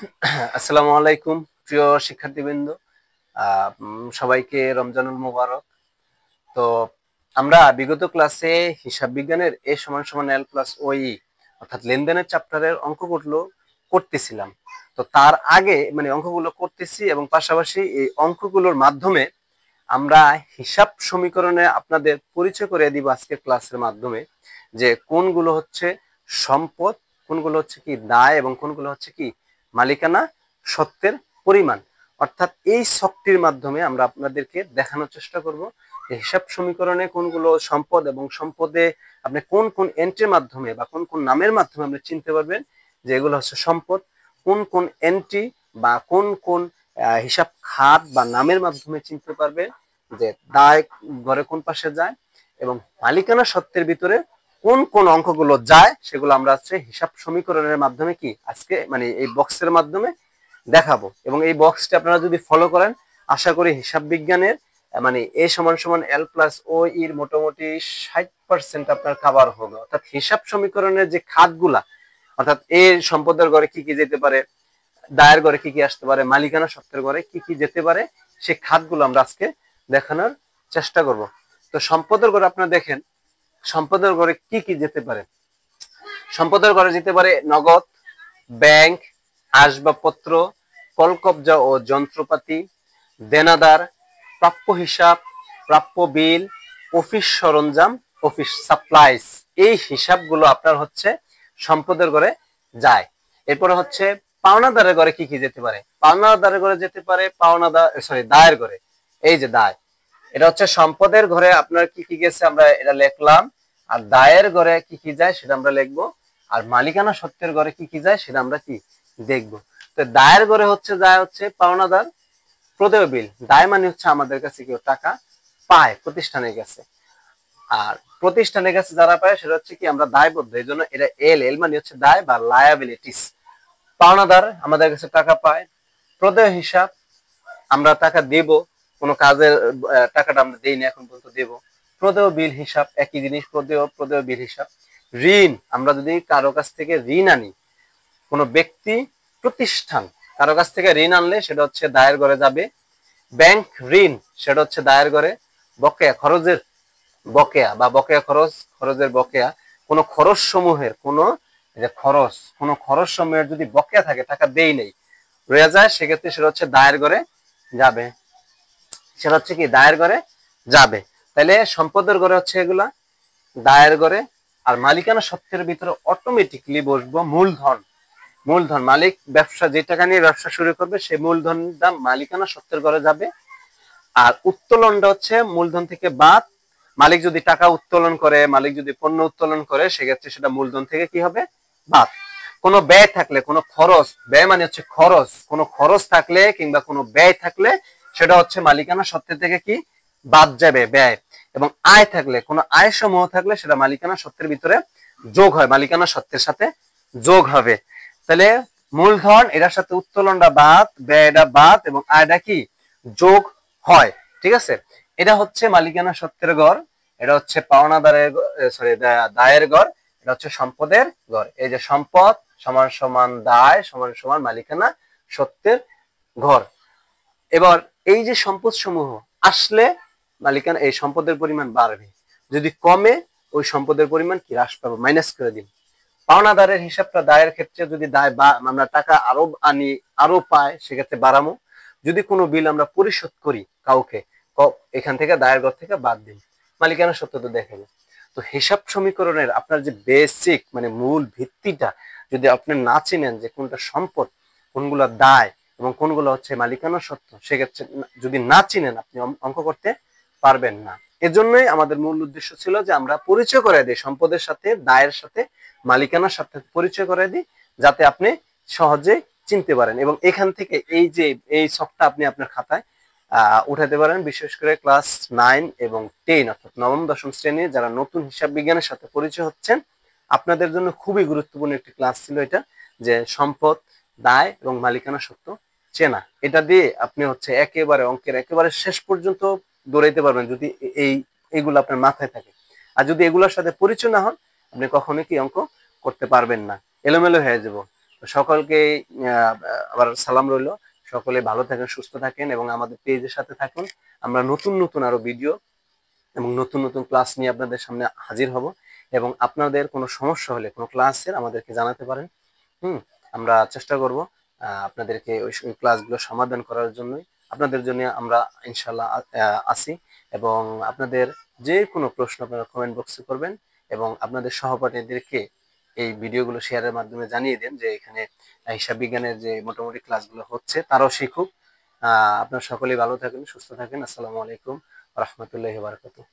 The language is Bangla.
আসসালামু আলাইকুম প্রিয় শিক্ষার্থীবৃন্দ। সবাইকে রমজানুল মোবারক। তো আমরা বিগত ক্লাসে হিসাব বিজ্ঞানের এ সমান সমান এল প্লাস ওই অর্থাৎ লেনদেনের চ্যাপ্টারের অঙ্কগুলো করতেছিলাম। তো তার আগে মানে অঙ্কগুলো করতেছি এবং পাশাপাশি এই অঙ্কগুলোর মাধ্যমে আমরা হিসাব সমীকরণে আপনাদের পরিচয় করে দিব আজকের ক্লাসের মাধ্যমে, যে কোনগুলো হচ্ছে সম্পদ, কোনগুলো হচ্ছে কি দায় এবং কোনগুলো হচ্ছে কি মালিকানা সত্ত্বের পরিমাণ। অর্থাৎ এই শক্তির মাধ্যমে আমরা আপনাদেরকে দেখানোর চেষ্টা করব যে হিসাব সমীকরণে কোনগুলো সম্পদ এবং সম্পদে আপনি কোন কোন এন্ট্রির মাধ্যমে বা কোন কোন নামের মাধ্যমে আপনি চিনতে পারবেন যে এগুলো হচ্ছে সম্পদ, কোন কোন এন্ট্রি বা কোন কোন হিসাব খাত বা নামের মাধ্যমে চিনতে পারবে যে দায় ঘরে কোন পাশে যায়, এবং মালিকানা সত্ত্বের ভিতরে কোন কোন অঙ্কগুলো যায় সেগুলো আমরা আজকে হিসাব সমীকরণের মাধ্যমে কি আজকে মানে এই বক্সের মাধ্যমে দেখাবো। এবং এই বক্সটা আপনারা যদি ফলো করেন আশা করি হিসাব বিজ্ঞানের মানে এ সমান সমান এল প্লাস ও এর মোটামুটি 60% আপনার কাভার হবে। অর্থাৎ হিসাব সমীকরণের যে খাতগুলা, অর্থাৎ এর সম্পদের ঘরে কি কি যেতে পারে, দায়ের ঘরে কি কি আসতে পারে, মালিকানা সত্ত্বের ঘরে কি কি যেতে পারে, সেই খাতগুলো আমরা আজকে দেখানোর চেষ্টা করব। তো সম্পদের ঘরে আপনারা দেখেন সম্পদের ঘরে কি কি যেতে পারে। সম্পদের ঘরে যেতে পারে নগদ, ব্যাংক, আসবাবপত্র, কলকবজা ও যন্ত্রপাতি, দেনাদার, প্রাপ্য হিসাব, প্রাপ্য বিল, অফিস সরঞ্জাম, অফিস সাপ্লাইস। এই হিসাবগুলো আপনার হচ্ছে সম্পদের ঘরে যায়। এরপরে হচ্ছে পাওনাদারের ঘরে কি কি যেতে পারে। পাওনাদারের ঘরে যেতে পারে দায়ের ঘরে। এই যে দায়, এটা হচ্ছে সম্পদের ঘরে আপনার কি কি গেছে আমরা এটা লিখলাম, আর দায়ের ঘরে কি কি যায় সেটা আমরা লিখবো, আর মালিকানা সত্ত্বের ঘরে কি কি যায় সেটা আমরা কি দেখবো। তো দায়ের ঘরে যায় হচ্ছে পাওনাদার, প্রদেয় বিল। দায় মানে হচ্ছে আমাদের কাছে কেউ টাকা পায় প্রতিষ্ঠানের কাছে, আর প্রতিষ্ঠানের কাছে যারা পায় সেটা হচ্ছে কি আমরা দায়বদ্ধ, এই জন্য এটা এল এল মানে হচ্ছে দায় বা লায়াবিলিটিস। পাওনাদার আমাদের কাছে টাকা পায়, প্রদেয় হিসাব আমরা টাকা দেব, কোনো কাজের টাকাটা আমরা দেই না এখন পর্যন্ত দেব। প্রদেয় বিল হিসাব একই জিনিস, প্রদেয় বিল হিসাব। ঋণ আমরা যদি কারো কাছ থেকে ঋণ আনি, কোনো ব্যক্তি প্রতিষ্ঠান কারো কাছ থেকে ঋণ আনলে সেটা হচ্ছে দায়ের ঘরে যাবে। ব্যাংক ঋণ সেটা হচ্ছে দায়ের ঘরে। বকেয়া খরচের বকেয়া বা বকেয়া খরচের বকেয়া, কোনো খরচ সমূহের কোনো খরচ সমূহের যদি বকেয়া থাকে, টাকা দেই নেই, রয়ে যায়, সেক্ষেত্রে সেটা হচ্ছে দায়ের ঘরে যাবে। সেটা হচ্ছে কি দায়ের ঘরে যাবে। তাহলে সম্পদের ঘরে হচ্ছে এগুলা দায়ের ঘরে। আর মালিকানা সত্ত্বের ভিতরে অটোমেটিকলি বসবো মূলধন। মূলধন মালিক ব্যবসা যে টাকা নিয়ে ব্যবসা শুরু করবে সেই মূলধনটা মালিকানা সত্ত্বের ঘরে যাবে। আর উত্তোলনটা হচ্ছে মূলধন থেকে বাদ। মালিক যদি টাকা উত্তোলন করে, মালিক যদি পণ্য উত্তোলন করে, সেক্ষেত্রে সেটা মূলধন থেকে কি হবে বাদ। কোনো ব্যয় থাকলে, কোনো খরচ, ব্যয় মানে হচ্ছে খরচ, কোনো খরচ থাকলে কিংবা কোনো ব্যয় থাকলে সেটা হচ্ছে মালিকানা সত্ত্বের থেকে কি বাদ যাবে ব্যয়। এবং আয় থাকলে, কোনো আয় সমূহ থাকলে সেটা মালিকানা সত্ত্বের ভিতরে যোগ হয়, মালিকানা সত্ত্বের সাথে যোগ হবে। তাহলে মূলধন এটার সাথে উত্তোলনটা বাদ, ব্যয়টা বাদ এবং আয়টা কি যোগ হয়। ঠিক আছে, এটা হচ্ছে মালিকানা সত্ত্বের ঘর, এটা হচ্ছে পাওনাদারের দায়ের ঘর, এটা হচ্ছে সম্পদের ঘর। এই যে সম্পদ সমান সমান দায় সমান সমান মালিকানা সত্ত্বের ঘর। এবার এই যে সম্পদ সমূহ আসলে মালিকানা এই সম্পদের পরিমাণ বাড়বে, যদি কমে ওই সম্পদের পরিমাণ কি হ্রাস পাবে, মাইনাস করে দিন। পাওনাদারের হিসাবটা দায়ের ক্ষেত্রে যদি দায় বা আমরা টাকা আরো আনি আরো পায় সেক্ষেত্রে বাড়ামো। যদি কোনো বিল আমরা পরিশোধ করি কাউকে, এখান থেকে দায়ের ঘর থেকে বাদ দিন, মালিকানা সত্ত্ব তো দেখাবে। তো হিসাব সমীকরণের আপনার যে বেসিক মানে মূল ভিত্তিটা যদি আপনি না চিনেন যে কোনটা সম্পদ, কোনগুলো দায় এবং কোনগুলো হচ্ছে মালিকানা সত্ত্ব, সেক্ষেত্রে যদি না চিনেন আপনি অঙ্ক করতে পারবেন না। এজন্যই আমাদের মূল উদ্দেশ্য ছিল যে আমরা পরিচয় করে দিই সম্পদের সাথে, দায়ের সাথে, মালিকানার সাথে পরিচয় করে দিই, যাতে আপনি সহজে চিনতে পারেন। এবং এখান থেকে এই যে এই ছকটা আপনি আপনার খাতায় উঠাতে পারেন। বিশেষ করে ক্লাস 9 এবং 10 অর্থাৎ নবম দশম শ্রেণীর যারা নতুন হিসাব বিজ্ঞানের সাথে পরিচয় হচ্ছেন, আপনাদের জন্য খুবই গুরুত্বপূর্ণ একটি ক্লাস ছিল এটা, যে সম্পদ, দায় এবং মালিকানা সত্ত্ব চেনা। এটা দিয়ে আপনি হচ্ছে একেবারে অঙ্কের একেবারে শেষ পর্যন্ত দৌড়াইতে পারবেন যদি এইগুলো আপনার মাথায় থাকে। আর যদি এগুলোর সাথে পরিচয় না হন, আপনি কখনোই কি অঙ্ক করতে পারবেন না, এলোমেলো হয়ে যাব। তো সকলকে আহ, আবার সালাম রইলো। সকলে ভালো থাকেন, সুস্থ থাকেন এবং আমাদের পেজের সাথে থাকুন। আমরা নতুন নতুন আরো ভিডিও এবং নতুন নতুন ক্লাস নিয়ে আপনাদের সামনে হাজির হব। এবং আপনাদের কোনো সমস্যা হলে কোনো ক্লাসের আমাদেরকে জানাতে পারেন। হুম, আমরা চেষ্টা করব আপনাদেরকে ওই ক্লাসগুলো সমাধান করার জন্যই, আপনাদের জন্য আমরা ইনশাল্লাহ আছি। এবং আপনাদের যে কোনো প্রশ্ন আপনারা কমেন্ট বক্সে করবেন এবং আপনাদের সহপাঠীদেরকে এই ভিডিওগুলো শেয়ারের মাধ্যমে জানিয়ে দেন যে এখানে হিসাব বিজ্ঞানের যে মোটামুটি ক্লাসগুলো হচ্ছে তারাও শিখুক। আপনারা সকলেই ভালো থাকেন, সুস্থ থাকেন। আসসালামু আলাইকুম রহমতুল্লাহি বারাকাতুহু।